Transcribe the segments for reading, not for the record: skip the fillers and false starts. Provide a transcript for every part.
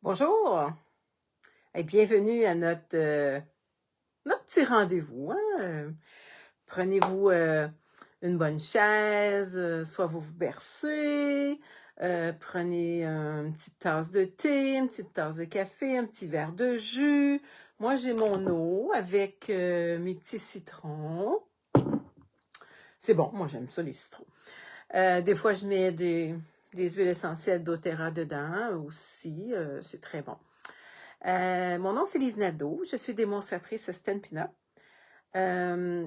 Bonjour et bienvenue à notre petit rendez-vous. Prenez-vous une bonne chaise, soit vous vous bercez, prenez une petite tasse de thé, une petite tasse de café, un petit verre de jus. Moi, j'ai mon eau avec mes petits citrons. C'est bon, moi j'aime ça les citrons. Des fois, je mets des huiles essentielles d'Oterra dedans aussi, c'est très bon. Mon nom, c'est Lise Nadeau. Je suis démonstratrice Stampin' Up.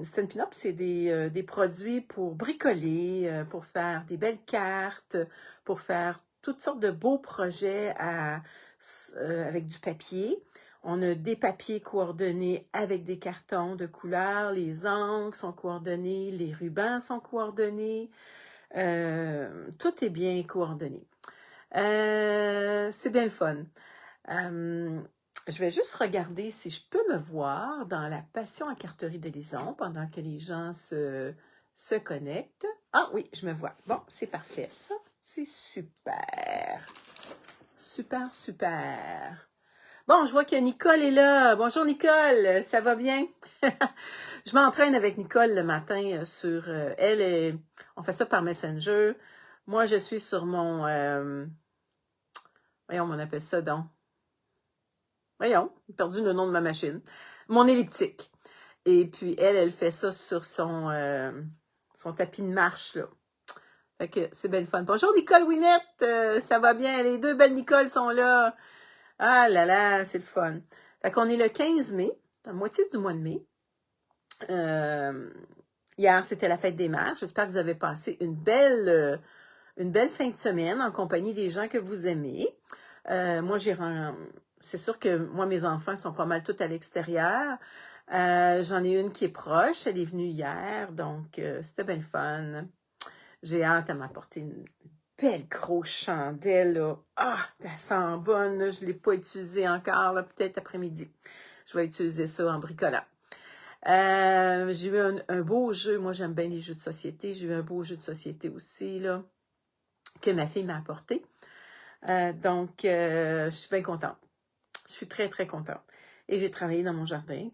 Stampin' Up, c'est des produits pour bricoler, pour faire des belles cartes, pour faire toutes sortes de beaux projets avec du papier. On a des papiers coordonnés avec des cartons de couleur. Les encres sont coordonnées, les rubans sont coordonnés. Tout est bien coordonné. C'est bien le fun. Je vais juste regarder si je peux me voir dans la Passion en carterie de Lison pendant que les gens se connectent. Ah oui, je me vois. Bon, c'est parfait ça. C'est super. Super, super. Bon, je vois que Nicole est là. Bonjour Nicole, ça va bien? Je m'entraîne avec Nicole le matin sur... on fait ça par Messenger. Moi, je suis sur mon... voyons, on appelle ça donc. Voyons, j'ai perdu le nom de ma machine. Mon elliptique. Et puis, elle fait ça sur son tapis de marche, là. Fait que c'est bien le fun. Bonjour, Nicole Winette, ça va bien? Les deux belles Nicole sont là. Ah là là, c'est le fun. Fait qu'on est le 15 mai, la moitié du mois de mai. Hier, c'était la fête des mères. J'espère que vous avez passé une belle fin de semaine en compagnie des gens que vous aimez. Moi, c'est sûr que moi, mes enfants sont pas mal tous à l'extérieur. J'en ai une qui est proche. Elle est venue hier, donc c'était bien le fun. J'ai hâte à m'apporter une belle grosse chandelle. Là. Ah, elle sent bonne. Là. Je ne l'ai pas utilisée encore, peut-être après-midi. Je vais utiliser ça en bricolant. J'ai eu un beau jeu. Moi, j'aime bien les jeux de société. J'ai eu un beau jeu de société aussi, là, que ma fille m'a apporté. Donc, je suis bien contente. Je suis très, très contente. Et j'ai travaillé dans mon jardin,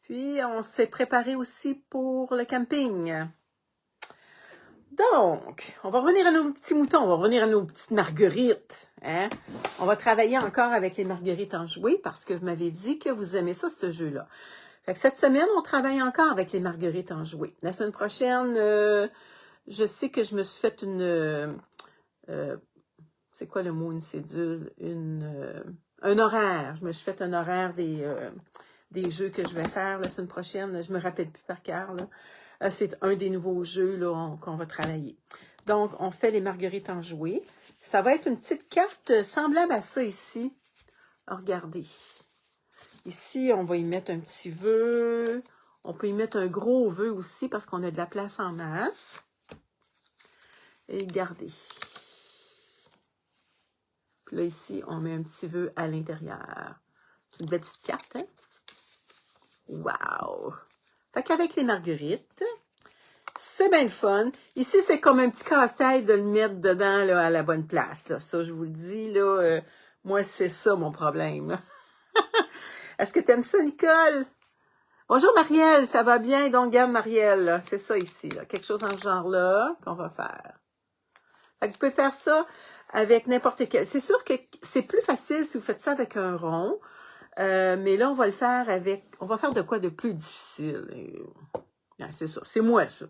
puis on s'est préparé aussi pour le camping. Donc, on va revenir à nos petits moutons, on va revenir à nos petites marguerites. Hein? On va travailler encore avec les marguerites enjouées parce que vous m'avez dit que vous aimez ça, ce jeu-là. Fait que cette semaine, on travaille encore avec les marguerites enjouées. La semaine prochaine, je sais que je me suis fait c'est quoi le mot, une cédule? Un horaire. Je me suis fait un horaire des jeux que je vais faire la semaine prochaine. Je me rappelle plus par cœur, là. C'est un des nouveaux jeux là, qu'on va travailler. Donc, on fait les marguerites enjouées. Ça va être une petite carte semblable à ça ici. Regardez. Ici, on va y mettre un petit vœu. On peut y mettre un gros vœu aussi parce qu'on a de la place en masse. Et regardez. Puis là, ici, on met un petit vœu à l'intérieur. C'est une belle petite carte, hein? Wow! Fait qu'avec les marguerites, c'est bien le fun. Ici, c'est comme un petit casse-tête de le mettre dedans là, à la bonne place. Là. Ça, je vous le dis, là, moi, c'est ça mon problème. Est-ce que tu aimes ça, Nicole? Bonjour, Marielle, ça va bien? Donc, regarde, Marielle, c'est ça ici. Là. Quelque chose dans ce genre-là qu'on va faire. Fait que vous pouvez faire ça avec n'importe quel. C'est sûr que c'est plus facile si vous faites ça avec un rond. Mais là, on va le faire on va faire de quoi de plus difficile. C'est ça. C'est moi, ça.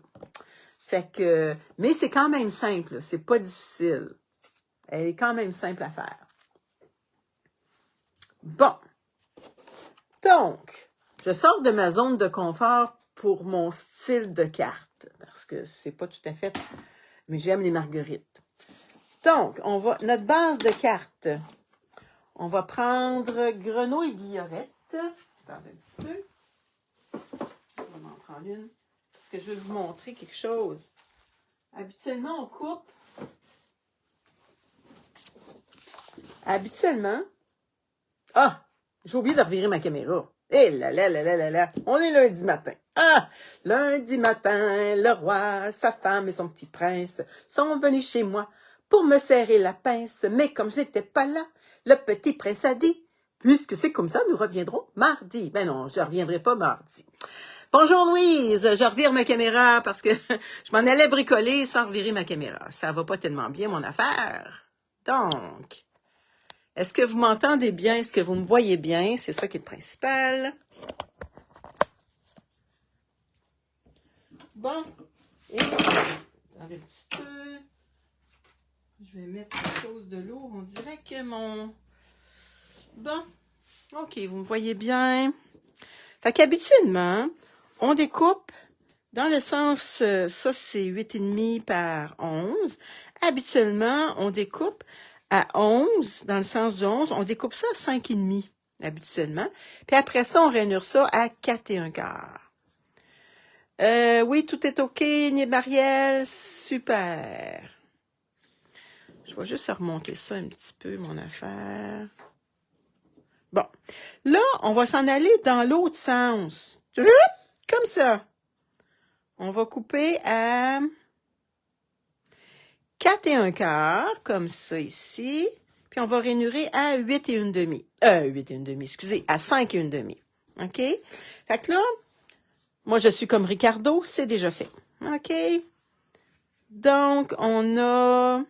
Fait que, mais c'est quand même simple. C'est pas difficile. Elle est quand même simple à faire. Bon. Donc, je sors de ma zone de confort pour mon style de carte. Parce que c'est pas tout à fait... Mais j'aime les marguerites. Donc, notre base de carte... On va prendre Grenouille et Guillorette. Attendez un petit peu. On va en prendre une. Parce que je vais vous montrer quelque chose. Habituellement, on coupe. Ah! J'ai oublié de revirer ma caméra. Eh là là là là là là. On est lundi matin. Ah! Lundi matin, le roi, sa femme et son petit prince sont venus chez moi pour me serrer la pince. Mais comme je n'étais pas là, le petit prince a dit. Puisque c'est comme ça, nous reviendrons mardi. Ben non, je ne reviendrai pas mardi. Bonjour Louise, je revire ma caméra parce que je m'en allais bricoler sans revirer ma caméra. Ça va pas tellement bien mon affaire. Donc, est-ce que vous m'entendez bien? Est-ce que vous me voyez bien? C'est ça qui est le principal. Bon, et un petit peu, je vais mettre quelque chose de lourd. On dirait que mon... Bon, ok, vous me voyez bien. Fait qu'habituellement, on découpe dans le sens, ça c'est 8,5 par 11. Habituellement, on découpe à 11, dans le sens du 11, on découpe ça à 5,5 habituellement. Puis après ça, on rainure ça à 4,25. Oui, tout est OK, Marielle, super. Je vais juste remonter ça un petit peu, mon affaire. Bon, là, on va s'en aller dans l'autre sens. Comme ça. On va couper à 4,25, comme ça ici. Puis on va rainurer à 8,1. 8,1, excusez, à 5,1. OK? Fait que là, moi, je suis comme Ricardo, c'est déjà fait. OK? Donc, on a...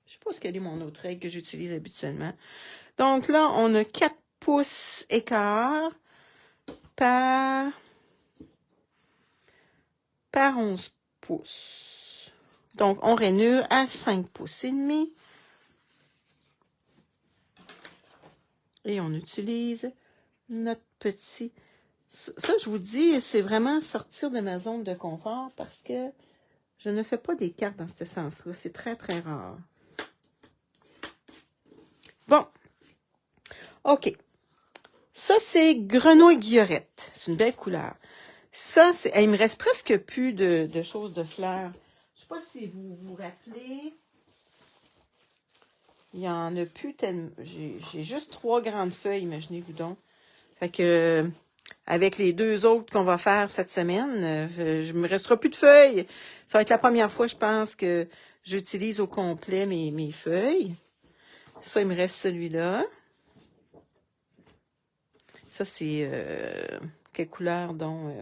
Je sais pas ce qu'elle est mon autre règle que j'utilise habituellement. Donc là, on a 4 pouces écart par 11 pouces. Donc, on rainure à 5 pouces et demi. Et on utilise notre petit... Ça, je vous dis, c'est vraiment sortir de ma zone de confort parce que je ne fais pas des cartes dans ce sens-là. C'est très, très rare. Bon. OK. Ça, c'est grenouille guillerette. C'est une belle couleur. Ça, c'est... Il me reste presque plus de choses de fleurs. Je sais pas si vous vous rappelez... Il y en a plus tellement. J'ai juste 3 grandes feuilles, imaginez-vous donc. Fait que, avec les 2 autres qu'on va faire cette semaine, je me restera plus de feuilles. Ça va être la première fois, je pense, que j'utilise au complet mes feuilles. Ça, il me reste celui-là. Ça, c'est, quelle couleur, donc?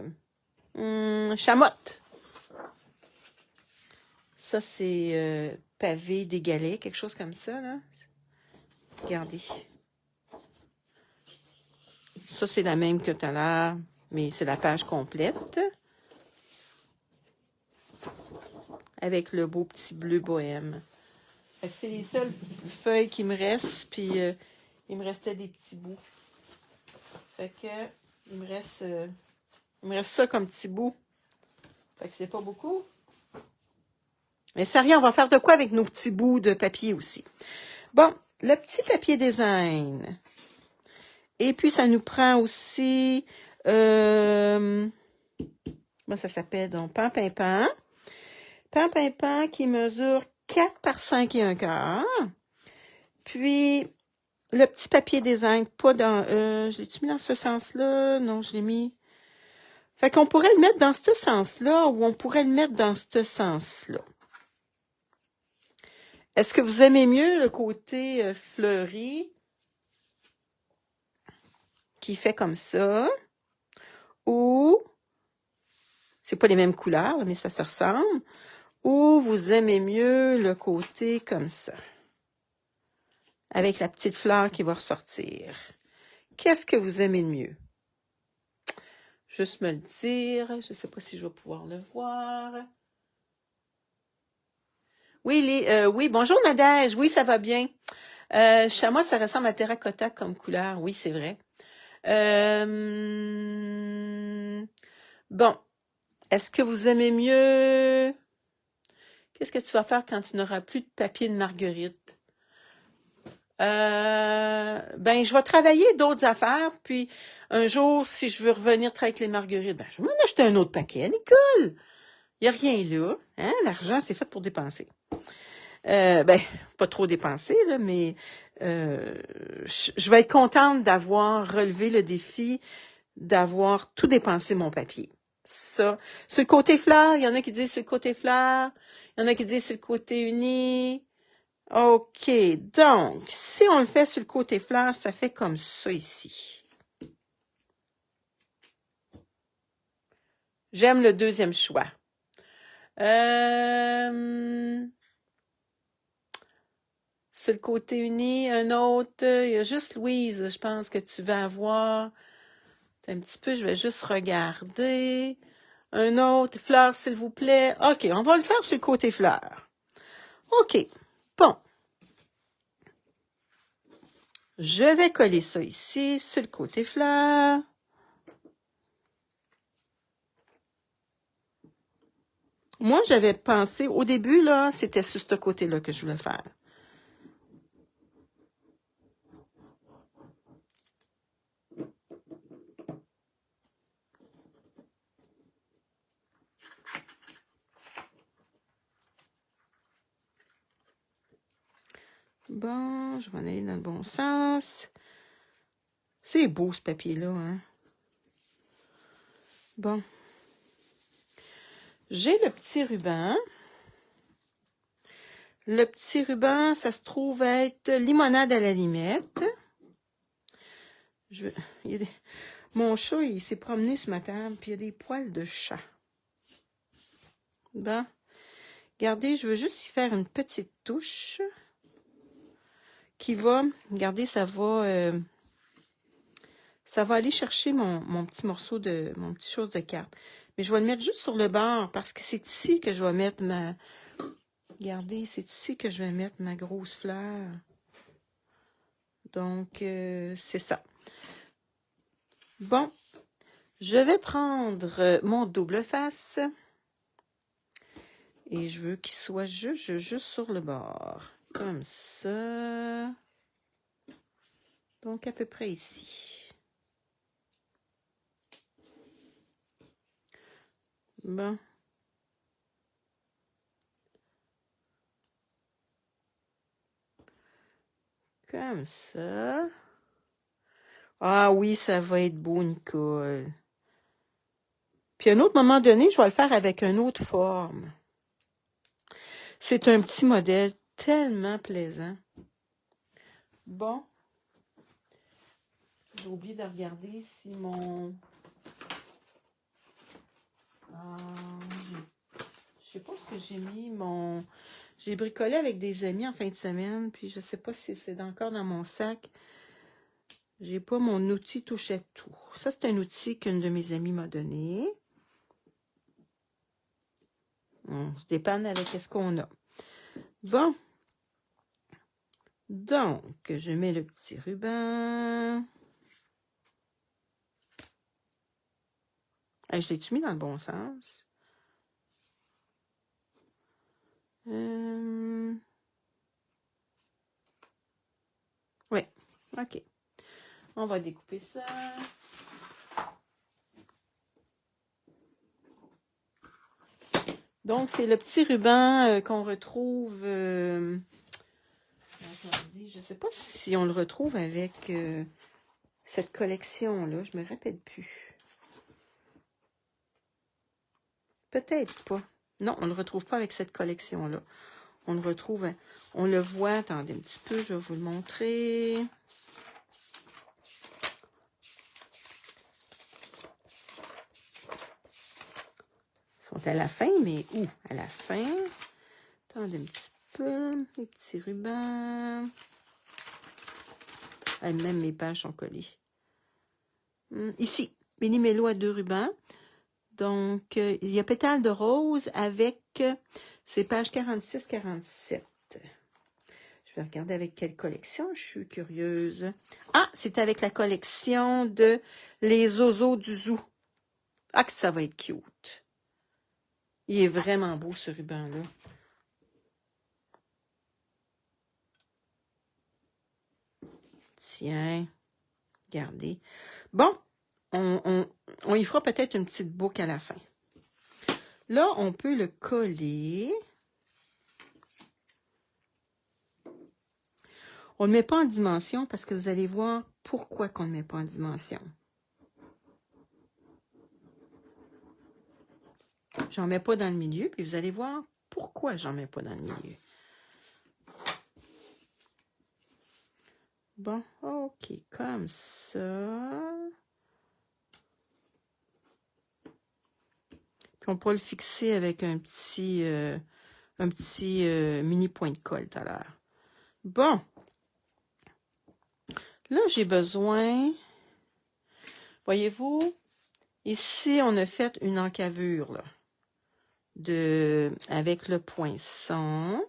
Chamotte. Ça, c'est pavé des galets, quelque chose comme ça, là. Regardez. Ça, c'est la même que tout à l'heure, mais c'est la page complète. Avec le beau petit bleu bohème. C'est les seules feuilles qui me restent, puis il me restait des petits bouts. Fait que, il me reste ça comme petit bout. Fait que c'est pas beaucoup. Mais sérieux, on va faire de quoi avec nos petits bouts de papier aussi. Bon, le petit papier design. Et puis, ça nous prend aussi... comment ça s'appelle? Donc, Pan-Pin-Pan. Pan-Pin-Pan qui mesure 4 par 5,25. Puis, le petit papier design, pas dans... je l'ai-tu mis dans ce sens-là? Non, je l'ai mis... Fait qu'on pourrait le mettre dans ce sens-là ou on pourrait le mettre dans ce sens-là. Est-ce que vous aimez mieux le côté fleuri qui fait comme ça? Ou, c'est pas les mêmes couleurs, mais ça se ressemble. Ou vous aimez mieux le côté comme ça? Avec la petite fleur qui va ressortir. Qu'est-ce que vous aimez le mieux? Juste me le dire. Je ne sais pas si je vais pouvoir le voir. Oui, oui, bonjour Nadège. Oui, ça va bien. Chamois, ça ressemble à terracotta comme couleur. Oui, c'est vrai. Bon. Est-ce que vous aimez mieux? Qu'est-ce que tu vas faire quand tu n'auras plus de papier de marguerite? Ben, je vais travailler d'autres affaires, puis un jour, si je veux revenir travailler avec les marguerites, ben, je vais m'en acheter un autre paquet à l'école. Il n'y a rien là. Hein? L'argent, c'est fait pour dépenser. Ben, pas trop dépenser, là, mais je vais être contente d'avoir relevé le défi d'avoir tout dépensé mon papier. ça. Sur le côté fleur, il y en a qui disent sur le côté fleur, il y en a qui disent sur le côté uni. OK, donc, si on le fait sur le côté fleur, ça fait comme ça ici. J'aime le deuxième choix. Sur le côté uni, un autre, il y a juste Louise, je pense que tu vas avoir. Un petit peu, je vais juste regarder. Un autre, fleur, s'il vous plaît. OK, on va le faire sur le côté fleur. OK, bon. Je vais coller ça ici, sur le côté fleur. Moi, j'avais pensé, au début, là, c'était sur ce côté-là que je voulais faire. Bon, je vais en aller dans le bon sens. C'est beau, ce papier-là, hein? Bon. J'ai le petit ruban. Le petit ruban, ça se trouve être limonade à la limette. Mon chat, il s'est promené ce matin, puis il y a des poils de chat. Bon. Regardez, je veux juste y faire une petite touche qui va, regardez, ça va aller chercher mon petit morceau mon petit chose de carte. Mais je vais le mettre juste sur le bord parce que c'est ici que je vais mettre regardez, c'est ici que je vais mettre ma grosse fleur. Donc, c'est ça. Bon, je vais prendre mon double face et je veux qu'il soit juste sur le bord. Comme ça. Donc, à peu près ici. Bon. Comme ça. Ah oui, ça va être beau, Nicole. Puis à un autre moment donné, je vais le faire avec une autre forme. C'est un petit modèle tellement plaisant. Bon. J'ai oublié de regarder si mon... je sais pas ce que j'ai mis. J'ai bricolé avec des amis en fin de semaine, puis je sais pas si c'est encore dans mon sac. J'ai pas mon outil touche à tout. Ça, c'est un outil qu'une de mes amies m'a donné. On se dépanne avec ce qu'on a. Bon. Donc, je mets le petit ruban. Je l'ai-tu mis dans le bon sens? Oui, OK. On va découper ça. Donc, c'est le petit ruban qu'on retrouve... attendez, je ne sais pas si on le retrouve avec cette collection-là. Je ne me rappelle plus. Peut-être pas. Non, on ne le retrouve pas avec cette collection-là. On le retrouve... On le voit... Attendez un petit peu, je vais vous le montrer. Ils sont à la fin, mais où? À la fin. Attendez un petit peu. Les petits rubans. Ah, même mes pages sont collées. Ici, Méli-Mélo à 2 rubans. Donc, il y a pétales de rose avec ces pages 46-47. Je vais regarder avec quelle collection. Je suis curieuse. Ah, c'est avec la collection de Les Oiseaux du Zoo. Ah, que ça va être cute. Il est vraiment beau, ce ruban-là. Tiens, regardez. Bon, on y fera peut-être une petite boucle à la fin. Là, on peut le coller. On ne le met pas en dimension parce que vous allez voir pourquoi qu'on ne le met pas en dimension. J'en mets pas dans le milieu, puis vous allez voir pourquoi j'en mets pas dans le milieu. Bon, ok, comme ça. Puis on pourra le fixer avec un petit mini point de colle tout à l'heure. Bon. Là, j'ai besoin, voyez-vous, ici, on a fait une encavure, là, avec le poinçon.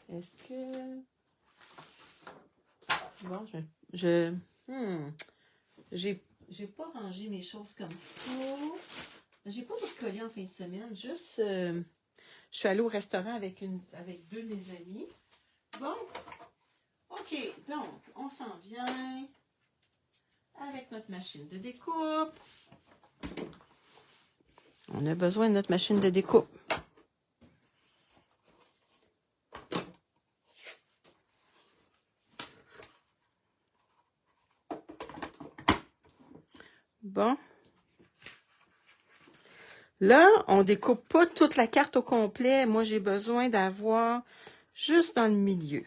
Est-ce que... Bon, j'ai pas rangé mes choses comme faut. J'ai pas de collier en fin de semaine. Juste, je suis allée au restaurant avec deux de mes amis. Bon, ok, donc, on s'en vient avec notre machine de découpe. On a besoin de notre machine de découpe. Bon. Là, on découpe pas toute la carte au complet. Moi, j'ai besoin d'avoir juste dans le milieu.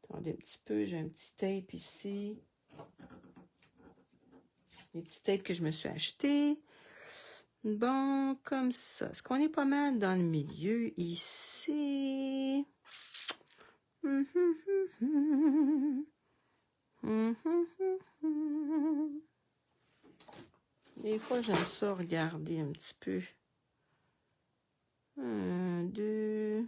Attendez un petit peu, j'ai un petit tape ici. Les petits tapes que je me suis achetés. Bon, comme ça. Est-ce qu'on est pas mal dans le milieu ici? Des fois, j'aime ça regarder un petit peu. 1, 2...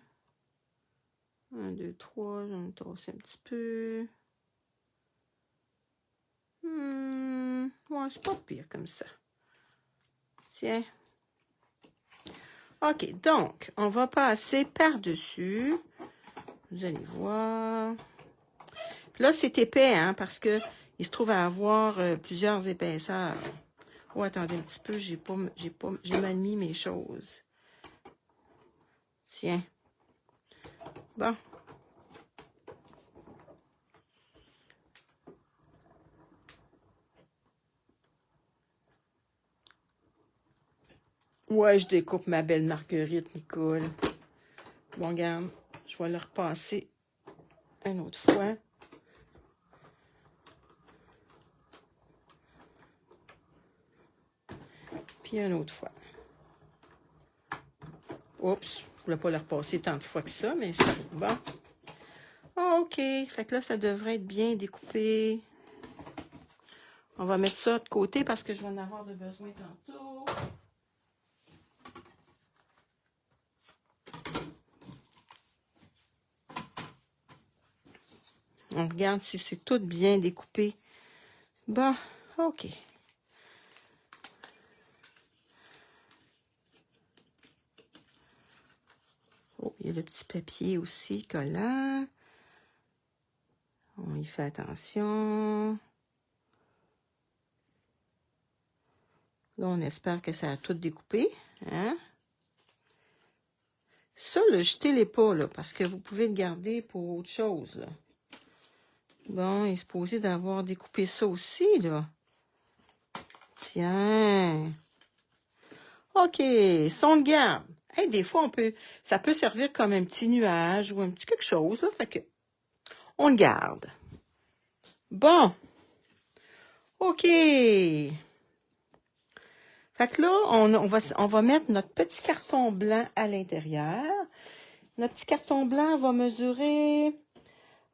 1, 2, 3, j'en ai tassé un petit peu. Ouais, c'est pas pire comme ça. Tiens. OK, donc, on va passer par-dessus. Vous allez voir. Puis là, c'est épais, hein, parce que il se trouve à avoir plusieurs épaisseurs. Oh, attendez un petit peu, j'ai mal mis mes choses. Tiens. Bon. Ouais, je découpe ma belle marguerite, Nicole. Bon, regarde, je vais le repasser une autre fois. Puis une autre fois. Oups, je ne voulais pas le repasser tant de fois que ça, mais c'est bon. OK, fait que là, ça devrait être bien découpé. On va mettre ça de côté parce que je vais en avoir de besoin tantôt. On regarde si c'est tout bien découpé. Bon, OK. Oh, il y a le petit papier aussi collant. On y fait attention. Là, on espère que ça a tout découpé. Hein? Ça, là, jetez-les pas, là, parce que vous pouvez le garder pour autre chose, là. Bon, il est supposé d'avoir découpé ça aussi, là. Tiens. OK, son de garde. Hey, des fois, ça peut servir comme un petit nuage ou un petit quelque chose, là. Fait que, on le garde. Bon. OK. Fait que là, on va mettre notre petit carton blanc à l'intérieur. Notre petit carton blanc va mesurer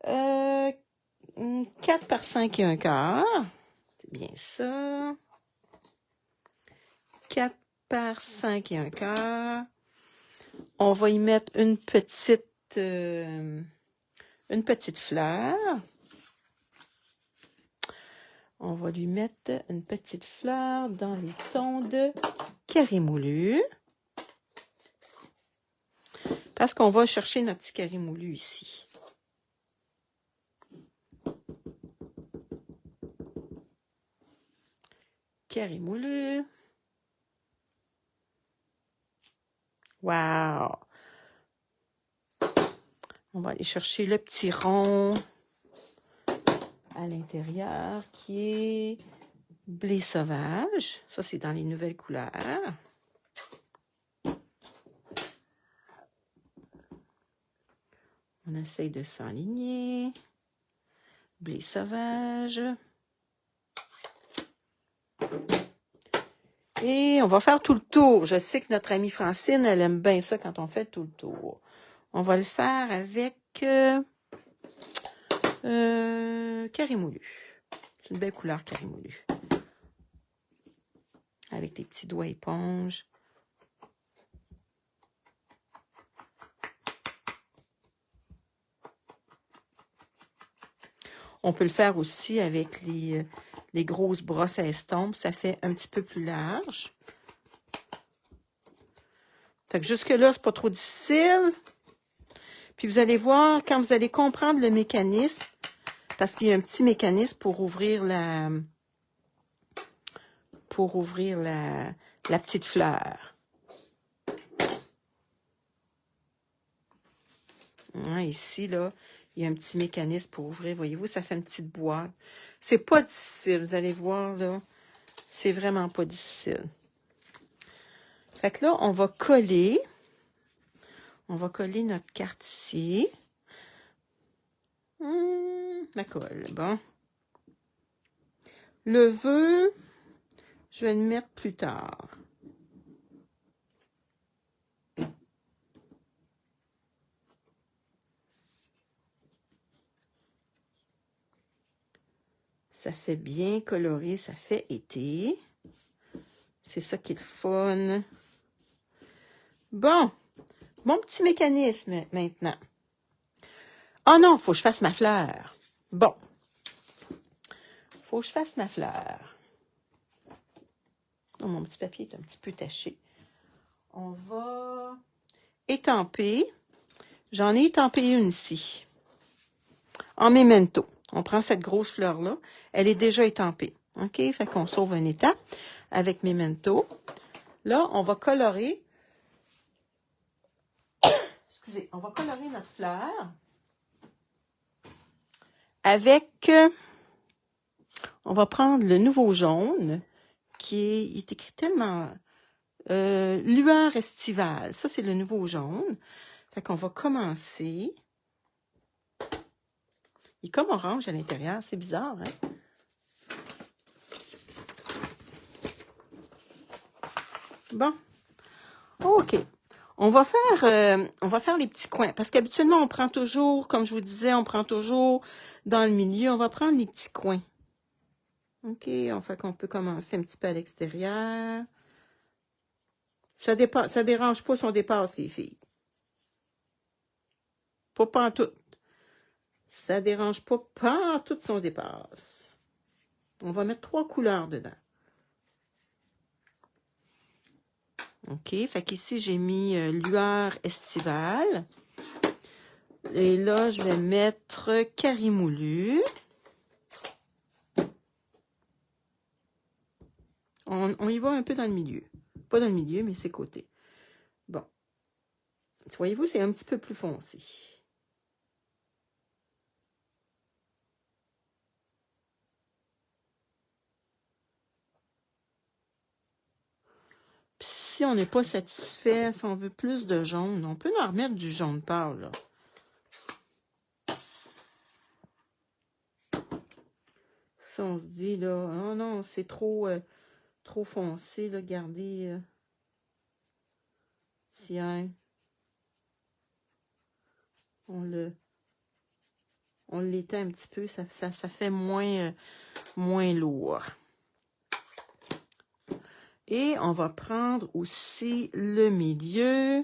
4 par 5 et un quart. C'est bien ça. 4 par 5 et un quart. On va y mettre une petite fleur. On va lui mettre une petite fleur dans les tons de carré moulu. Parce qu'on va chercher notre petit carré moulu ici. Carré moulu. Wow! On va aller chercher le petit rond à l'intérieur qui est blé sauvage. Ça, c'est dans les nouvelles couleurs. On essaye de s'enligner. Blé sauvage. Et on va faire tout le tour. Je sais que notre amie Francine, elle aime bien ça quand on fait tout le tour. On va le faire avec carré-moulu. C'est une belle couleur carré-moulu. Avec des petits doigts éponges. On peut le faire aussi avec les grosses brosses à estompe. Ça fait un petit peu plus large. Fait que jusque-là, c'est pas trop difficile. Puis vous allez voir, quand vous allez comprendre le mécanisme, parce qu'il y a un petit mécanisme pour ouvrir la petite fleur. Hein, ici, là, il y a un petit mécanisme pour ouvrir. Voyez-vous, ça fait une petite boîte. C'est pas difficile, vous allez voir, là. C'est vraiment pas difficile. Fait que là, on va coller. On va coller notre carte ici. La colle, bon. Le vœu, je vais le mettre plus tard. Ça fait bien coloré, ça fait été. C'est ça qui est le fun. Bon, mon petit mécanisme maintenant. Oh non, il faut que je fasse ma fleur. Bon, il faut que je fasse ma fleur. Oh, mon petit papier est un petit peu taché. On va étamper. J'en ai étampé une ici. En memento. On prend cette grosse fleur-là. Elle est déjà étampée. OK? Fait qu'on sauve une étape avec memento. Là, on va colorer. Excusez, on va colorer notre fleur avec. On va prendre le nouveau jaune il est écrit tellement lueur estivale. Ça, c'est le nouveau jaune. Fait qu'on va commencer. Il est comme orange à l'intérieur. C'est bizarre, hein? Bon. OK. On va faire les petits coins. Parce qu'habituellement, on prend toujours, comme je vous disais, on prend toujours dans le milieu. On va prendre les petits coins. OK. Fait qu'on peut commencer un petit peu à l'extérieur. Ça dérange pas si on dépasse, les filles. Pas pantoute. Ça dérange pas pantoute si on dépasse. On va mettre 3 couleurs dedans. OK, fait qu'ici, j'ai mis lueur estivale. Et là, je vais mettre carré-moulu. On y va un peu dans le milieu. Pas dans le milieu, mais ses côtés. Bon. Voyez-vous, c'est un petit peu plus foncé. Puis si on n'est pas satisfait, si on veut plus de jaune, on peut en remettre du jaune pâle, là. Si on se dit, là, oh non, c'est trop foncé, là, regardez. Tiens. On l'éteint un petit peu, ça fait moins lourd. Et on va prendre aussi le milieu.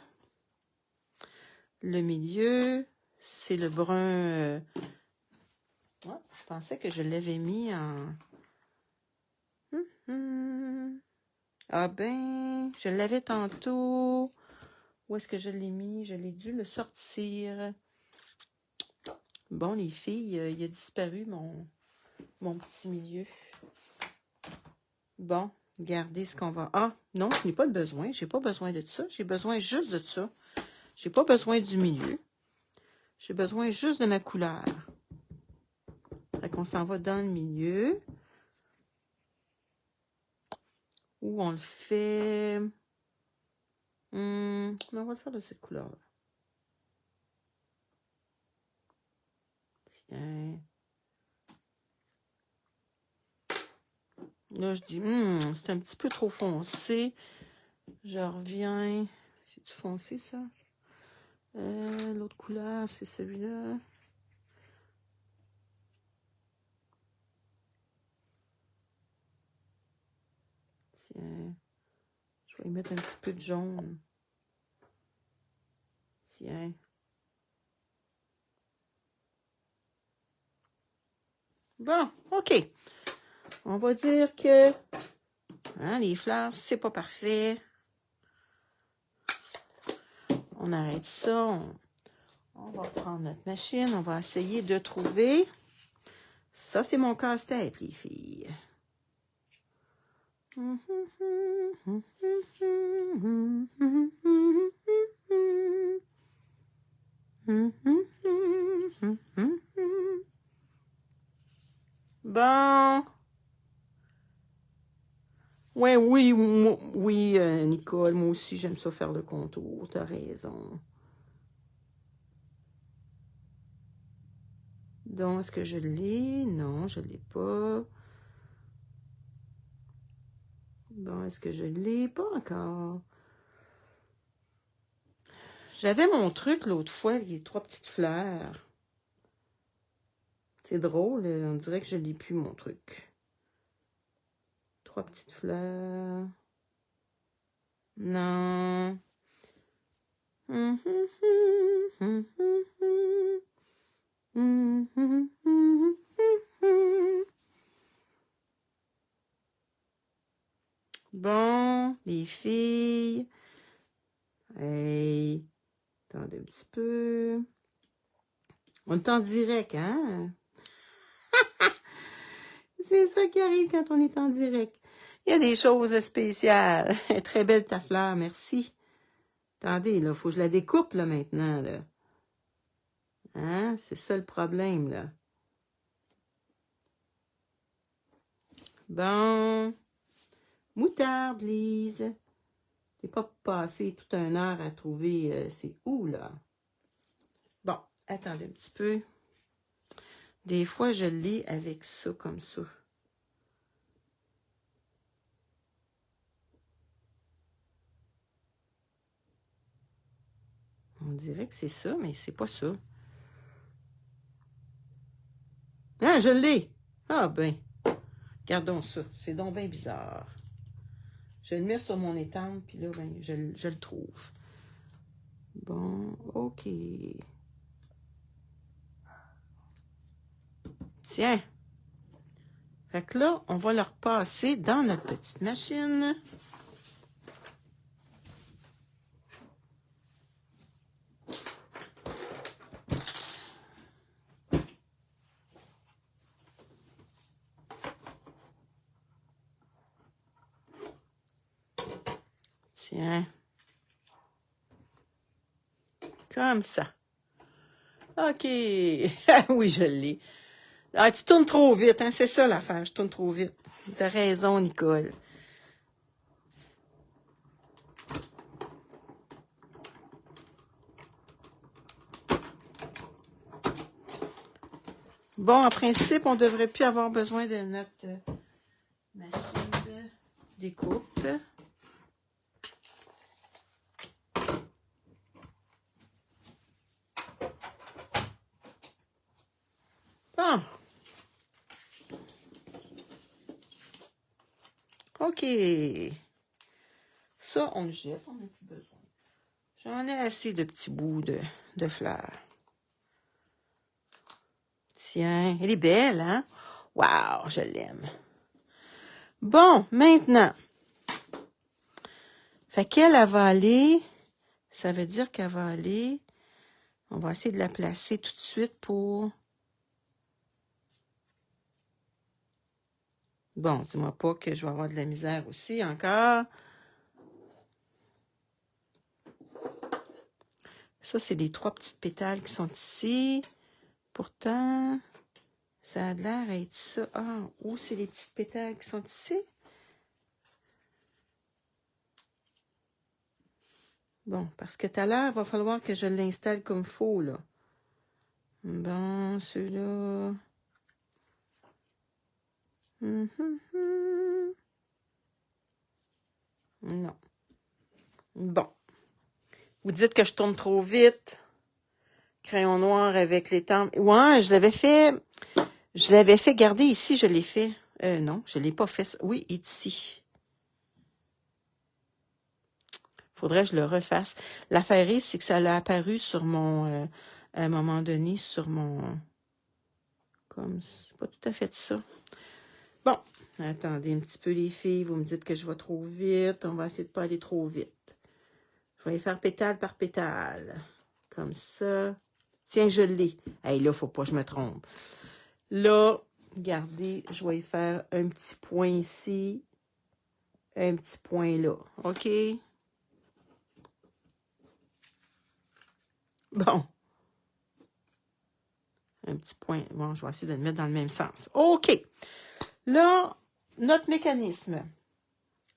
Le milieu, c'est le brun. Je pensais que je l'avais mis en. Ah ben, je l'avais tantôt. Où est-ce que je l'ai mis? Je l'ai dû le sortir. Bon, les filles, il a disparu mon petit milieu. Bon, regardez ce qu'on va... Ah, non, je n'ai pas de besoin. J'ai pas besoin de ça. J'ai besoin juste de ça. J'ai pas besoin du milieu. J'ai besoin juste de ma couleur. Fait qu'on s'en va dans le milieu. Ou on le fait... on va le faire de cette couleur-là. Tiens. Là, je dis, c'est un petit peu trop foncé. Je reviens. C'est-tu foncé, ça? L'autre couleur, c'est celui-là. Tiens. Je vais y mettre un petit peu de jaune. Tiens. Bon, OK. On va dire que les fleurs, c'est pas parfait. On arrête ça. On va prendre notre machine. On va essayer de trouver. Ça, c'est mon casse-tête, les filles. Bon. Ouais, oui, Nicole, moi aussi, j'aime ça faire le contour. T'as raison. Donc, est-ce que je l'ai? Non, je ne l'ai pas. Bon, est-ce que je l'ai? Pas encore. J'avais mon truc l'autre fois, les 3 petites fleurs. C'est drôle, on dirait que je ne l'ai plus, mon truc. 3 petites fleurs. Non. Bon, les filles. Hey, attendez un petit peu. On est en direct, hein? C'est ça qui arrive quand on est en direct. Il y a des choses spéciales. Très belle ta fleur, merci. Attendez, là, faut que je la découpe, là, maintenant, là. Hein? C'est ça le problème, là. Bon. Moutarde, Lise. T'es pas passé toute une heure à trouver c'est où, là? Bon, attendez un petit peu. Des fois, je l'ai avec ça, comme ça. On dirait que c'est ça, mais c'est pas ça. Ah, je l'ai! Ah, ben. Gardons ça. C'est donc bien bizarre. Je vais le mettre sur mon étampe, puis là, ben, je le trouve. Bon, OK. Tiens. Fait que là, on va le repasser dans notre petite machine. Tiens. Comme ça. OK. Oui, je l'ai. Ah, tu tournes trop vite, hein? C'est ça l'affaire, je tourne trop vite. T'as raison, Nicole. Bon, en principe, on ne devrait plus avoir besoin de notre machine de découpe. Bon. OK. Ça, on le jette, on n'a plus besoin. J'en ai assez de petits bouts de fleurs. Tiens, elle est belle, hein? Wow, je l'aime. Bon, maintenant. Fait qu'elle, elle va aller, ça veut dire qu'elle va aller, on va essayer de la placer tout de suite pour... Bon, dis-moi pas que je vais avoir de la misère aussi encore. Ça, c'est les 3 petites pétales qui sont ici. Pourtant, Ça a l'air d'être ça. Ah, où c'est les petites pétales qui sont ici? Bon, parce que tout à l'heure, il va falloir que je l'installe comme il faut, là. Bon, celui-là. Non. Bon. Vous dites que je tourne trop vite. Crayon noir avec les tempes. Ouais, je l'avais fait. Je l'avais fait garder ici, je l'ai fait. Non, je l'ai pas fait. Oui, ici. Faudrait que je le refasse. L'affaire est, c'est que ça l'a apparu sur mon... à un moment donné, sur mon... Comme... C'est pas tout à fait ça. Bon. Attendez un petit peu, les filles. Vous me dites que je vais trop vite. On va essayer de pas aller trop vite. Je vais faire pétale par pétale. Comme ça. Tiens, je l'ai. Hey, là, faut pas que je me trompe. Là, regardez, je vais y faire un petit point ici. Un petit point là. OK? Bon. Un petit point. Bon, je vais essayer de le mettre dans le même sens. OK. Là, notre mécanisme.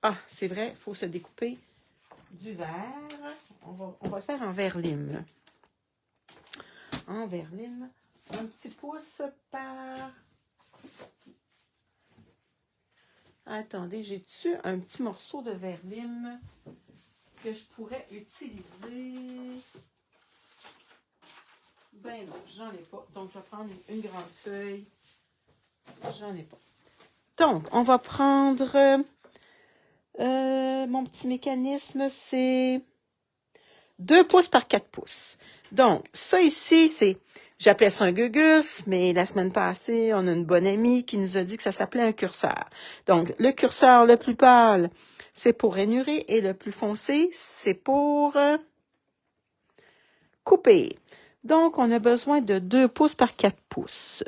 Ah, c'est vrai, il faut se découper du verre. On va le faire en verre lime. En verre lime. Un petit pouce par... Attendez, j'ai-tu un petit morceau de verre lime que je pourrais utiliser? Ben non, j'en ai pas. Donc, je vais prendre une grande feuille. J'en ai pas. Donc, on va prendre... mon petit mécanisme, c'est 2 pouces par 4 pouces. Donc, ça ici, c'est... J'appelais ça un gugus, mais la semaine passée, on a une bonne amie qui nous a dit que ça s'appelait un curseur. Donc, le curseur le plus pâle, c'est pour rainurer, et le plus foncé, c'est pour couper. Donc, on a besoin de 2 pouces par 4 pouces.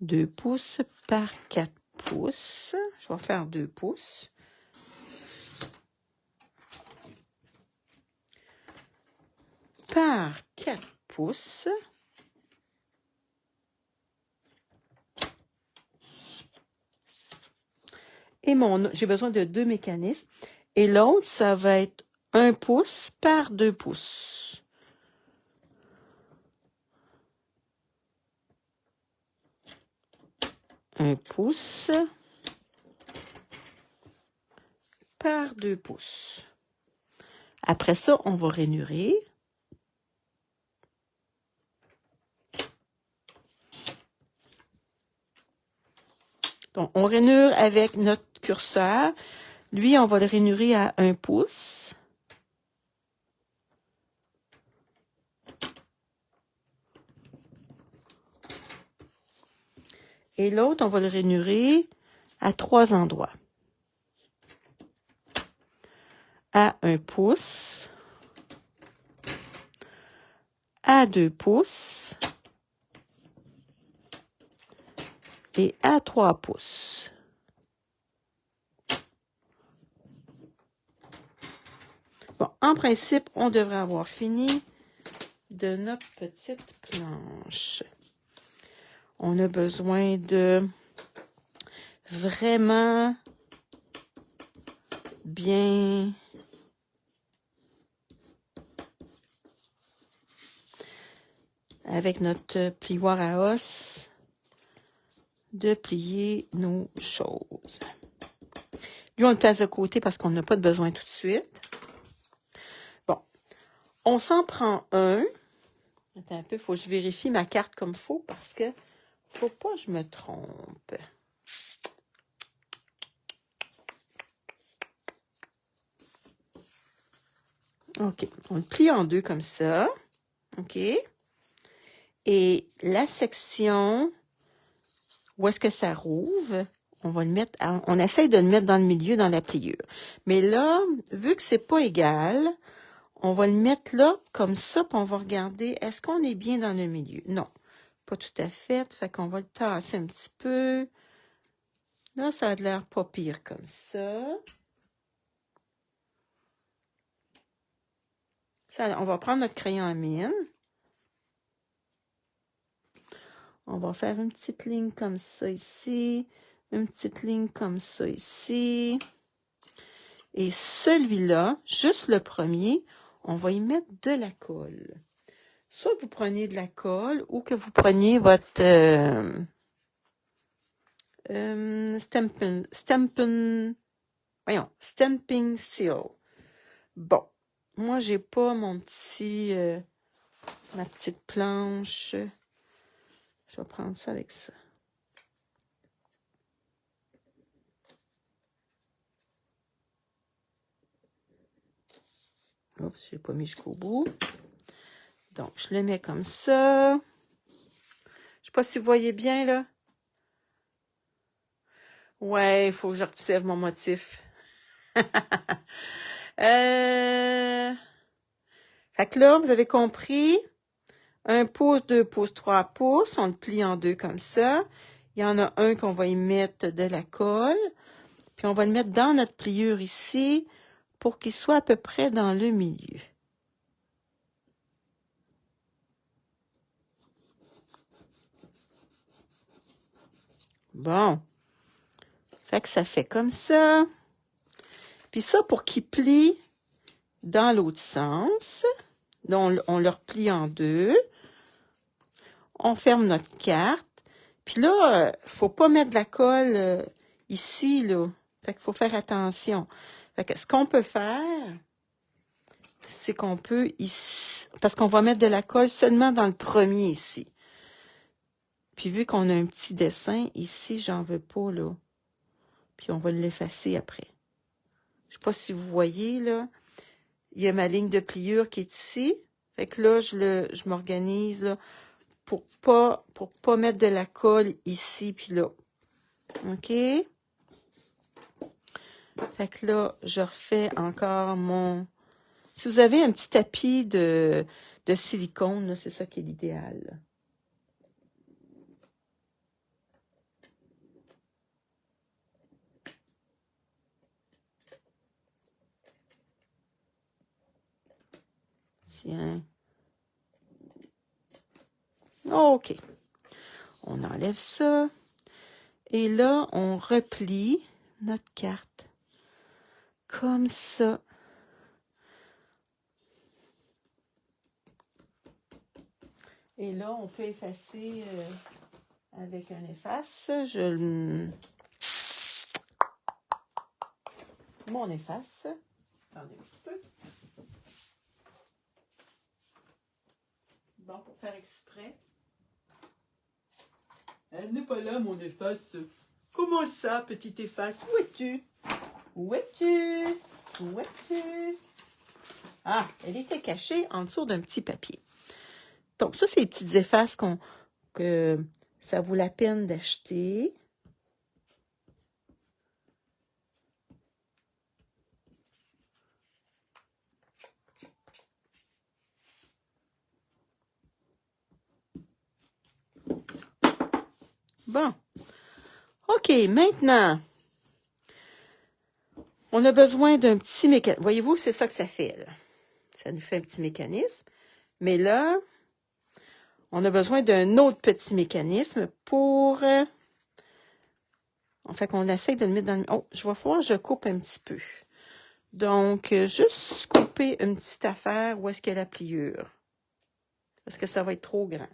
2 pouces par 4 pouces. Je vais faire 2 pouces. Par 4 pouces. Et j'ai besoin de 2 mécanismes. Et l'autre, ça va être 1 pouce par 2 pouces. Un pouce par 2 pouces. Après ça, on va rainurer. Donc, on rainure avec notre curseur. Lui, on va le rainurer à 1 pouce. Et l'autre, on va le rainurer à 3 endroits. À 1 pouce. À 2 pouces. Et à 3 pouces. Bon, en principe, on devrait avoir fini de notre petite planche. On a besoin de vraiment bien avec notre plioir à os de plier nos choses. Lui, on le place de côté parce qu'on n'a pas de besoin tout de suite. Bon, on s'en prend un. Attends un peu, il faut que je vérifie ma carte comme il faut parce que faut pas que je me trompe. OK, on le plie en deux comme ça. OK. Et la section où est-ce que ça rouvre, on va le mettre, on essaye de le mettre dans le milieu, dans la pliure. Mais là, vu que c'est pas égal, on va le mettre là, comme ça, puis on va regarder, est-ce qu'on est bien dans le milieu? Non, pas tout à fait. Fait qu'on va le tasser un petit peu. Là, ça a l'air pas pire comme ça. On va prendre notre crayon à mine. On va faire une petite ligne comme ça ici, une petite ligne comme ça ici. Et celui-là, juste le premier, on va y mettre de la colle. Soit vous prenez de la colle ou que vous preniez votre stamping seal. Bon, moi j'ai pas mon petit ma petite planche. Je vais prendre ça avec ça. Oups, j'ai pas mis jusqu'au bout. Donc, je le mets comme ça. Je sais pas si vous voyez bien, là. Ouais, il faut que je observe mon motif. Fait que là, vous avez compris. 1 pouce, 2 pouces, 3 pouces. On le plie en deux comme ça. Il y en a un qu'on va y mettre de la colle. Puis on va le mettre dans notre pliure ici pour qu'il soit à peu près dans le milieu. Bon. Fait que ça fait comme ça. Puis ça, pour qu'il plie dans l'autre sens, donc on le replie en deux. On ferme notre carte. Puis là, faut pas mettre de la colle ici, là. Fait qu'il faut faire attention. Fait que ce qu'on peut faire, c'est qu'on peut ici, parce qu'on va mettre de la colle seulement dans le premier ici. Puis vu qu'on a un petit dessin, ici, j'en veux pas, là. Puis on va l'effacer après. Je sais pas si vous voyez, là. Il y a ma ligne de pliure qui est ici. Fait que là, je m'organise, là, pour pas mettre de la colle ici puis là. OK? Fait que là, je refais encore mon... Si vous avez un petit tapis de silicone, c'est ça qui est l'idéal. Tiens. OK. On enlève ça. Et là, on replie notre carte. Comme ça. Et là, on peut effacer avec un efface. Mon efface. Attendez un petit peu. Bon, pour faire exprès. Elle n'est pas là, mon efface. Comment ça, petite efface? Où es-tu? Où es-tu? Où es-tu? Ah, elle était cachée en dessous d'un petit papier. Donc, ça, c'est les petites effaces que ça vaut la peine d'acheter. Bon. OK, maintenant, on a besoin d'un petit mécanisme. Voyez-vous, c'est ça que ça fait, là. Ça nous fait un petit mécanisme. Mais là, on a besoin d'un autre petit mécanisme pour... en fait, on essaie de le mettre dans le... Oh, je vais voir, je coupe un petit peu. Donc, juste couper une petite affaire où est-ce qu'il y a la pliure. Parce que ça va être trop grand.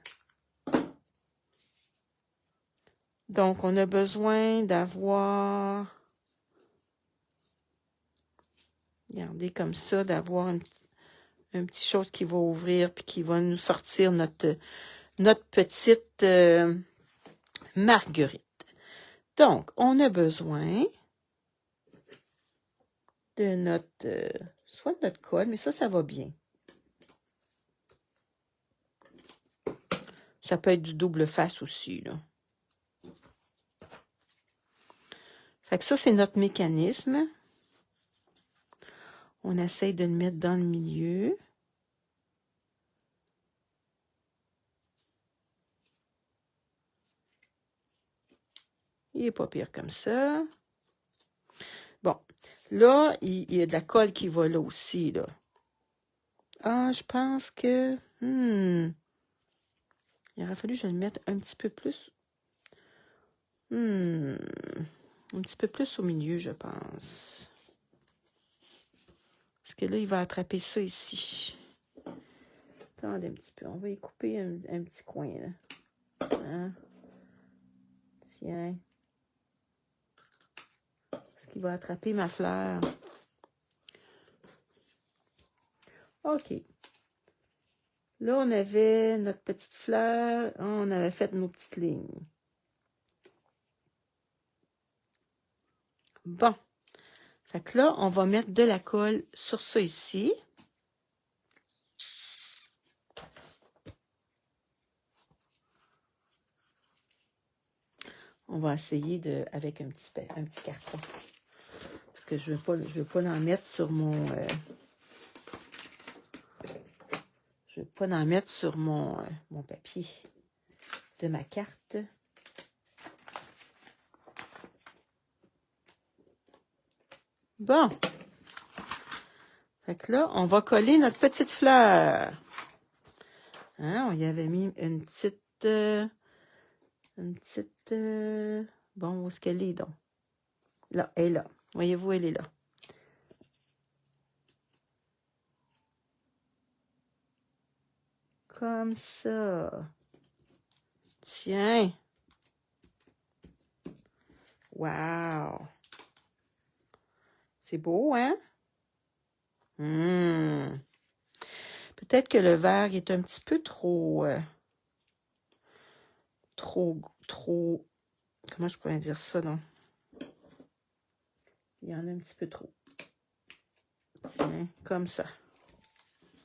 Donc, on a besoin d'avoir... Regardez comme ça, d'avoir une petite chose qui va ouvrir puis qui va nous sortir notre petite marguerite. Donc, on a besoin de notre... soit de notre colle, mais ça va bien. Ça peut être du double face aussi, là. Fait que ça, c'est notre mécanisme. On essaye de le mettre dans le milieu. Il n'est pas pire comme ça. Bon, là, il y a de la colle qui va là aussi, là. Ah, je pense que... Il aurait fallu que je le mette un petit peu plus. Un petit peu plus au milieu, je pense. Parce que là, il va attraper ça ici. Attendez un petit peu. On va y couper un petit coin, là. Hein? Tiens. Parce qu'il va attraper ma fleur. OK. Là, on avait notre petite fleur. On avait fait nos petites lignes. Bon. Fait que là, on va mettre de la colle sur ça ici. On va essayer avec un petit carton. Parce que je veux pas en mettre sur mon... je veux pas en mettre sur mon papier de ma carte. Bon. Fait que là, on va coller notre petite fleur. Hein, on y avait mis une petite... bon, où est-ce qu'elle est, donc? Là, elle est là. Voyez-vous, elle est là. Comme ça. Tiens. Wow. C'est beau, hein? Peut-être que le vert est un petit peu trop... trop... Comment je pourrais dire ça, non? Il y en a un petit peu trop. Tiens, comme ça.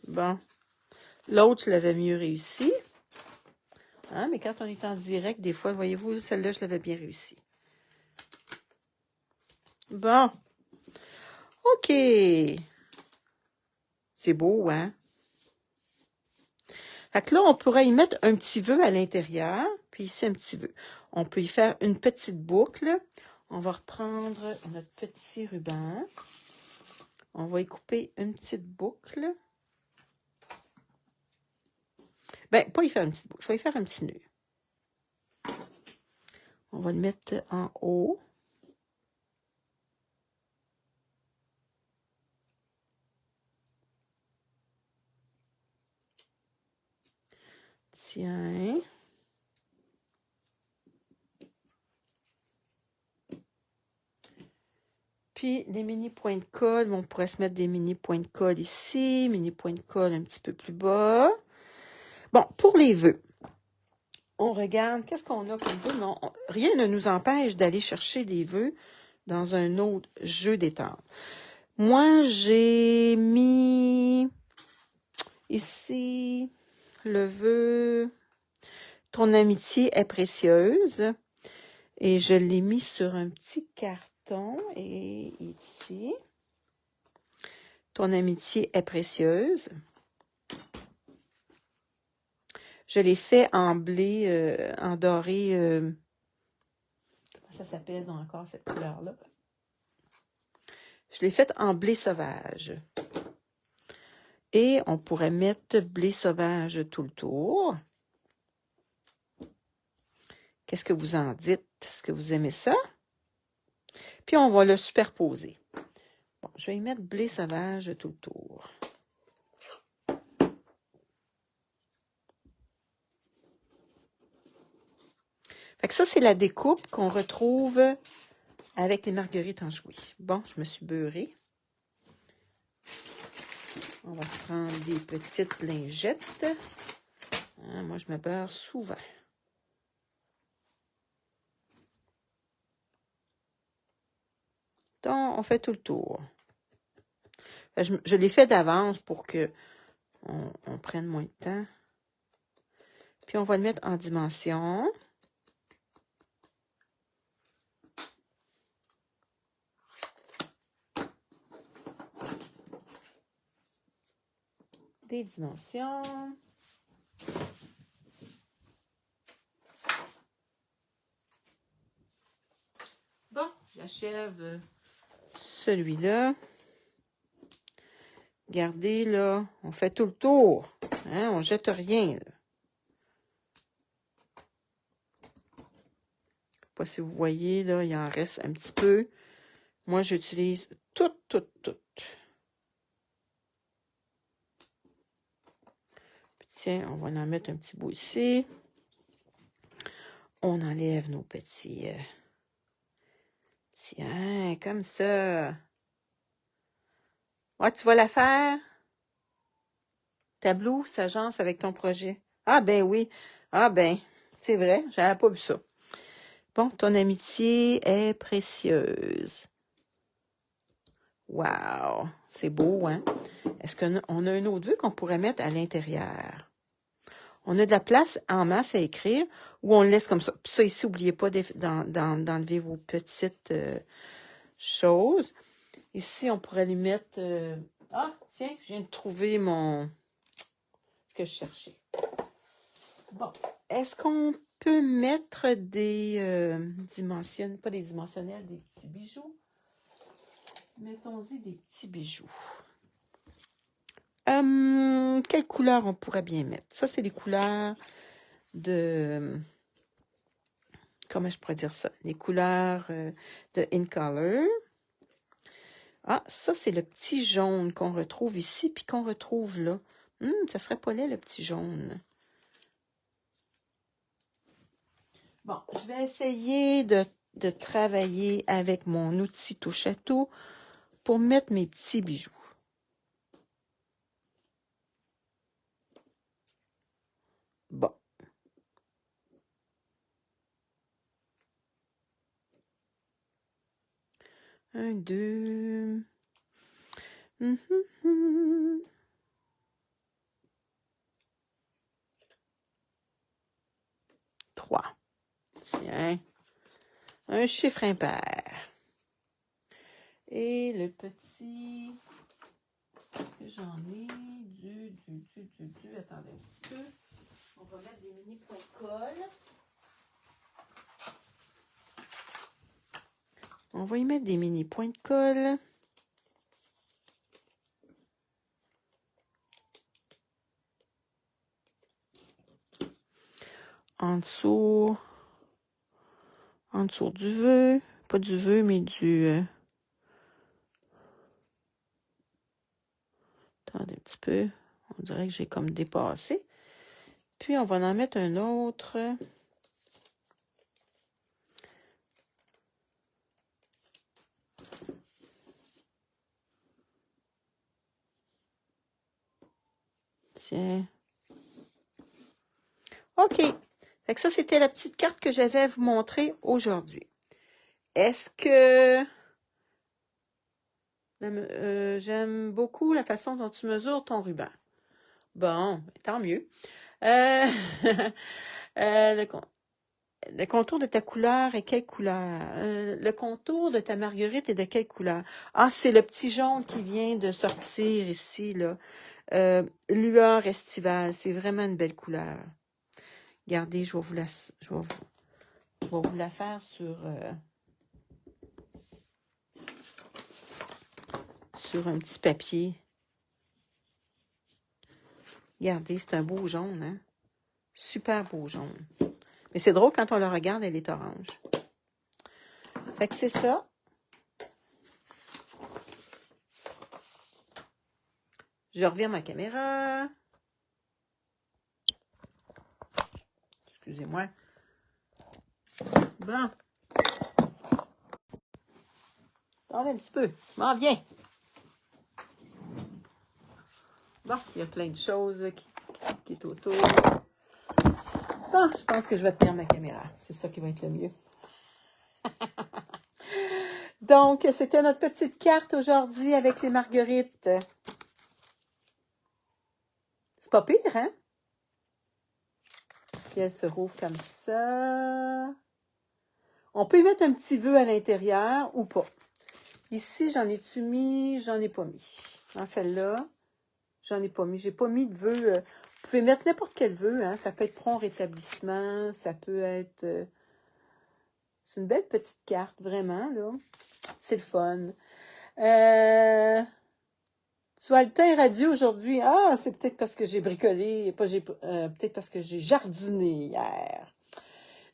Bon. L'autre, je l'avais mieux réussi. Hein, mais quand on est en direct, des fois, voyez-vous, celle-là, je l'avais bien réussi. Bon. OK. C'est beau, hein? Fait que là, on pourrait y mettre un petit vœu à l'intérieur, puis ici, un petit vœu. On peut y faire une petite boucle. On va reprendre notre petit ruban. On va y couper une petite boucle. Ben, pas y faire une petite boucle, je vais y faire un petit nœud. On va le mettre en haut. Tiens. Puis, les mini points de colle, on pourrait se mettre des mini points de colle ici, mini points de colle un petit peu plus bas. Bon, pour les vœux, on regarde, qu'est-ce qu'on a comme vœux? Non, rien ne nous empêche d'aller chercher des vœux dans un autre jeu d'étendre. Moi, j'ai mis ici le vœu « Ton amitié est précieuse » et je l'ai mis sur un petit carton et ici « Ton amitié est précieuse ». Je l'ai fait en blé, en doré, comment ça s'appelle encore cette couleur-là? Je l'ai faite en blé sauvage. Et on pourrait mettre blé sauvage tout le tour. Qu'est-ce que vous en dites? Est-ce que vous aimez ça? Puis on va le superposer. Bon, je vais y mettre blé sauvage tout le tour. Fait que ça, c'est la découpe qu'on retrouve avec les marguerites enjouées. Bon, je me suis beurrée. On va se prendre des petites lingettes. Hein, moi, je me beurre souvent. Donc, on fait tout le tour. Je l'ai fait d'avance pour que on prenne moins de temps. Puis, on va le mettre en dimension. Des dimensions. Bon, j'achève celui-là. Regardez, là, on fait tout le tour. Hein, on jette rien, là. pas si vous voyez, là, il en reste un petit peu. Moi, j'utilise tout. Tiens, on va en mettre un petit bout ici. On enlève nos petits... Tiens, comme ça. Ouais, tu vas la faire? Tableau, s'agence avec ton projet. Ah ben oui. Ah ben, c'est vrai, j'avais pas vu ça. Bon, ton amitié est précieuse. Wow, c'est beau, hein? Est-ce qu'on a une autre vue qu'on pourrait mettre à l'intérieur? On a de la place en masse à écrire ou on le laisse comme ça. Puis ça, ici, n'oubliez pas d'enlever vos petites choses. Ici, on pourrait lui mettre... Ah, tiens, je viens de trouver ce que je cherchais. Bon, est-ce qu'on peut mettre des pas des dimensionnels, des petits bijoux? Mettons-y des petits bijoux. Quelle couleur on pourrait bien mettre? Ça, c'est les couleurs de... Comment je pourrais dire ça? Les couleurs de In Color. Ah, ça, c'est le petit jaune qu'on retrouve ici, puis qu'on retrouve là. Ça serait pas laid, le petit jaune. Bon, je vais essayer de travailler avec mon outil touche-à-tout pour mettre mes petits bijoux. Bon. Un, deux. 3. Tiens. Un chiffre impair. Et le petit... Est-ce que j'en ai? Attendez un petit peu. On va mettre des mini points de colle. On va y mettre des mini points de colle. En dessous du vœu. Pas du vœu, mais du... Attendez un petit peu. On dirait que j'ai comme dépassé. Puis, on va en mettre un autre. Tiens. OK. Fait que ça, c'était la petite carte que j'avais à vous montrer aujourd'hui. Est-ce que... j'aime beaucoup la façon dont tu mesures ton ruban. Bon, tant mieux. Le contour de ta couleur est quelle couleur? Le contour de ta marguerite est de quelle couleur? Ah, c'est le petit jaune qui vient de sortir ici, là. Lueur estivale, c'est vraiment une belle couleur. Regardez, je vais vous la faire sur un petit papier. Regardez, c'est un beau jaune, hein? Super beau jaune. Mais c'est drôle, quand on le regarde, elle est orange. Fait que c'est ça. Je reviens ma caméra. Excusez-moi. Bon. Attendez un petit peu. M'en viens. Bon, il y a plein de choses qui est autour. Bon, je pense que je vais tenir ma caméra. C'est ça qui va être le mieux. Donc, c'était notre petite carte aujourd'hui avec les marguerites. C'est pas pire, hein? Puis elle se rouvre comme ça. On peut y mettre un petit vœu à l'intérieur ou pas. Ici, j'en ai-tu mis? J'en ai pas mis. Dans celle-là, j'en ai pas mis. J'ai pas mis de vœu. Vous pouvez mettre n'importe quel vœu, hein? Ça peut être prompt rétablissement, ça peut être... c'est une belle petite carte, vraiment, là. C'est le fun. Tu as le teint radieux aujourd'hui. Ah, c'est peut-être parce que j'ai bricolé, peut-être parce que j'ai jardiné hier.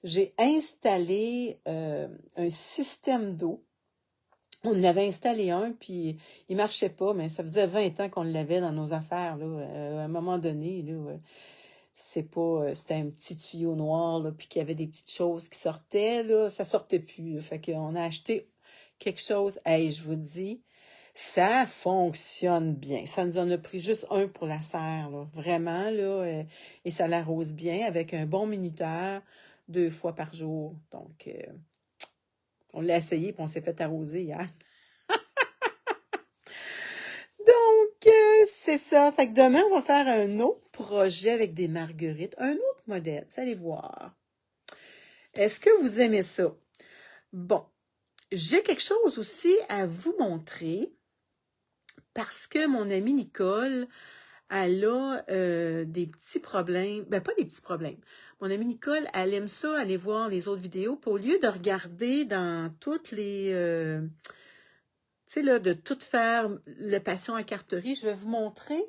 j'ai installé un système d'eau. On en avait installé un, puis il marchait pas, mais ça faisait 20 ans qu'on l'avait dans nos affaires, là. À un moment donné, là, c'est pas, c'était un petit tuyau noir, là, puis qu'il y avait des petites choses qui sortaient, là, ça sortait plus, là. Fait qu'on a acheté quelque chose, hey, je vous dis, ça fonctionne bien. Ça nous en a pris juste un pour la serre, là, vraiment, là, et ça l'arrose bien avec un bon minuteur 2 fois par jour. Donc, on l'a essayé, puis on s'est fait arroser hier. Donc, c'est ça. Fait que demain, on va faire un autre projet avec des marguerites, un autre modèle. Vous allez voir. Est-ce que vous aimez ça? Bon, j'ai quelque chose aussi à vous montrer parce que mon amie Nicole, elle a des petits problèmes. Ben, pas des petits problèmes. Mon amie Nicole, elle aime ça, aller voir les autres vidéos. Puis au lieu de regarder dans toutes les... tu sais, là, de tout faire le passion à carterie, je vais vous montrer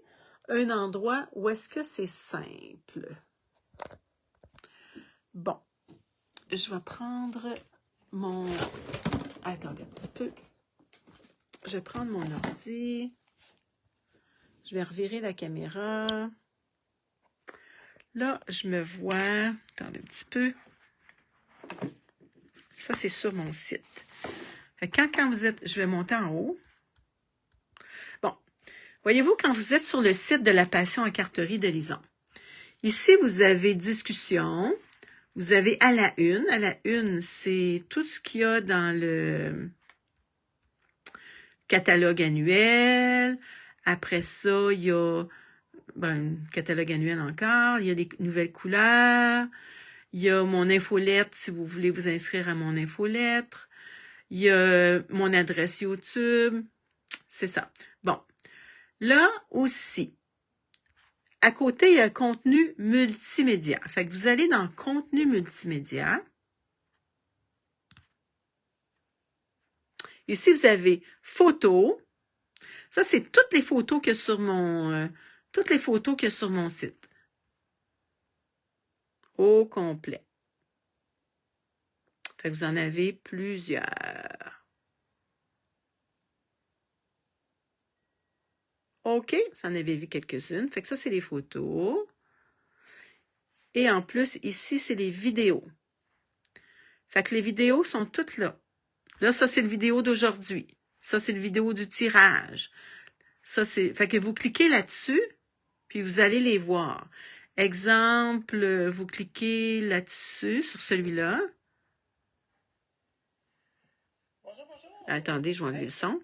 un endroit où est-ce que c'est simple. Bon, je vais prendre mon... Attendez un petit peu. Je vais prendre mon ordi. Je vais revirer la caméra. Là, je me vois... Attendez un petit peu. Ça, c'est sur mon site. Quand vous êtes... Je vais monter en haut. Bon. Voyez-vous, quand vous êtes sur le site de la passion à carterie de Lison, ici, vous avez discussion. Vous avez à la une. À la une, c'est tout ce qu'il y a dans le catalogue annuel. Après ça, il y a un catalogue annuel encore. Il y a des nouvelles couleurs. Il y a mon infolettre si vous voulez vous inscrire à mon infolettre. Il y a mon adresse YouTube. C'est ça. Bon. Là aussi, à côté, il y a contenu multimédia. Fait que vous allez dans contenu multimédia. Ici, vous avez photos. Ça, c'est toutes les photos que sur mon site. Au complet. Fait que vous en avez plusieurs. OK, vous en avez vu quelques-unes. Fait que ça, c'est les photos. Et en plus, ici, c'est les vidéos. Fait que les vidéos sont toutes là. Là, ça, c'est le vidéo d'aujourd'hui. Ça, c'est le vidéo du tirage. Ça, c'est... Fait que vous cliquez là-dessus, puis vous allez les voir. Exemple, vous cliquez là-dessus, sur celui-là. Attendez, je vais enlever le son.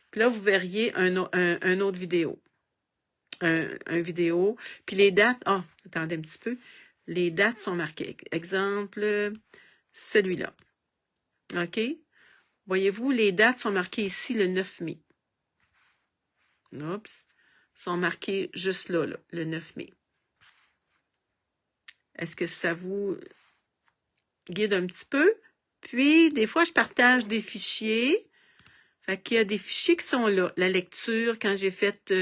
Puis là, vous verriez un autre vidéo. Un vidéo. Puis les dates... Ah, attendez un petit peu. Les dates sont marquées. Exemple, celui-là. OK? Voyez-vous, les dates sont marquées ici le 9 mai. Oups. Sont marquées juste là, le 9 mai. Est-ce que ça vous guide un petit peu? Puis, des fois, je partage des fichiers. Fait qu'il y a des fichiers qui sont là. La lecture, quand j'ai fait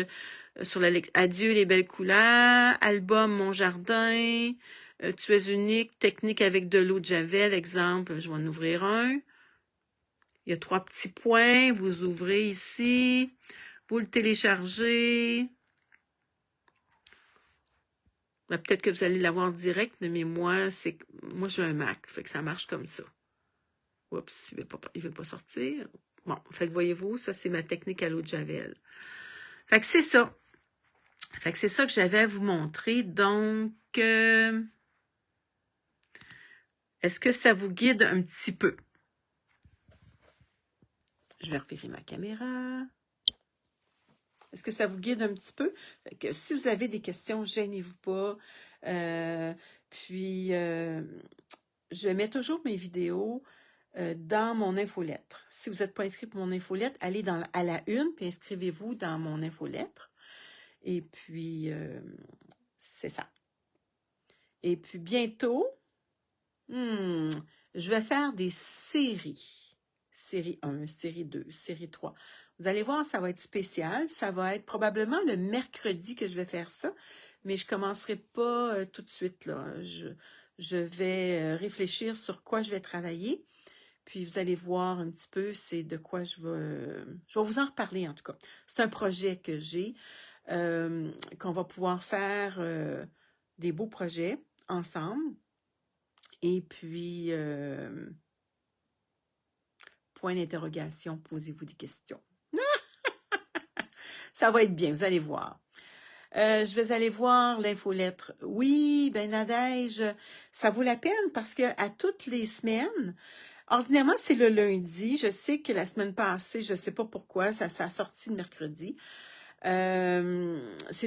sur la Adieu les belles couleurs, album Mon jardin, Tu es unique, technique avec de l'eau de Javel, exemple, je vais en ouvrir un. Il y a 3 petits points, vous ouvrez ici, vous le téléchargez. Ben, peut-être que vous allez l'avoir direct, mais moi, j'ai un Mac, fait que ça marche comme ça. Oups, il veut pas sortir. Bon, fait que voyez-vous, ça, c'est ma technique à l'eau de Javel. Fait que c'est ça. Fait que c'est ça que j'avais à vous montrer. Donc, est-ce que ça vous guide un petit peu? Je vais revirer ma caméra. Est-ce que ça vous guide un petit peu? Fait que si vous avez des questions, gênez-vous pas. Puis, je mets toujours mes vidéos dans mon infolettre. Si vous n'êtes pas inscrit pour mon infolettre, allez à la une, puis inscrivez-vous dans mon infolettre. Et puis, c'est ça. Et puis, bientôt, je vais faire des séries. Série 1, série 2, série 3. Vous allez voir, ça va être spécial. Ça va être probablement le mercredi que je vais faire ça, mais je ne commencerai pas tout de suite, là. je vais réfléchir sur quoi je vais travailler. Puis vous allez voir un petit peu, c'est de quoi je vais vous en reparler en tout cas. C'est un projet que j'ai, qu'on va pouvoir faire des beaux projets ensemble. Et puis, point d'interrogation, posez-vous des questions. Ça va être bien, vous allez voir. Je vais aller voir l'infolettre. Oui, ben Nadège, ça vaut la peine parce que à toutes les semaines, ordinairement, c'est le lundi. Je sais que la semaine passée, je ne sais pas pourquoi, ça a sorti le mercredi. C'est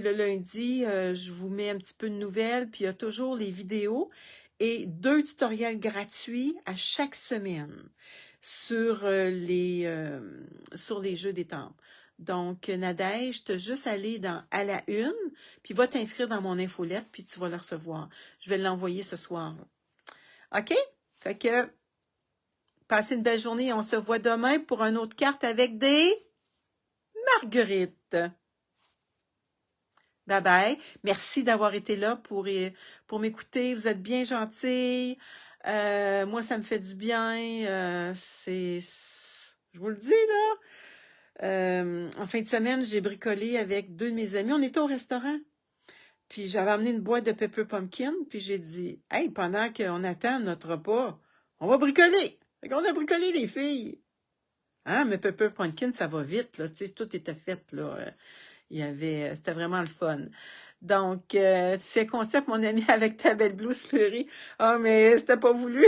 le lundi, je vous mets un petit peu de nouvelles, puis il y a toujours les vidéos et 2 tutoriels gratuits à chaque semaine sur les jeux des temples. Donc, Nadège, tu as juste aller à la une, puis va t'inscrire dans mon infolette, puis tu vas le recevoir. Je vais l'envoyer ce soir. OK? Fait que, passez une belle journée et on se voit demain pour une autre carte avec des marguerites. Bye bye. Merci d'avoir été là pour m'écouter. Vous êtes bien gentils. Moi, ça me fait du bien. Je vous le dis, là. En fin de semaine, j'ai bricolé avec 2 de mes amis. On était au restaurant. Puis j'avais amené une boîte de pepper pumpkin. Puis j'ai dit, hey, pendant qu'on attend notre repas, on va bricoler. Fait qu'on a bricolé, les filles. Hein, mais pepper pumpkin, ça va vite, là. Tu sais, tout était fait, là. C'était vraiment le fun. Donc, c'est concept, mon ami, avec ta belle blouse fleurie. Ah, mais c'était pas voulu.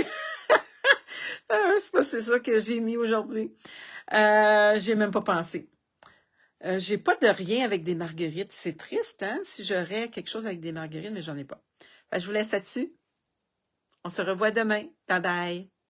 C'est pas c'est ça que j'ai mis aujourd'hui. J'ai même pas pensé. J'ai pas de rien avec des marguerites. C'est triste, hein? Si j'aurais quelque chose avec des marguerites, mais j'en ai pas. Fait que je vous laisse là-dessus. On se revoit demain. Bye bye.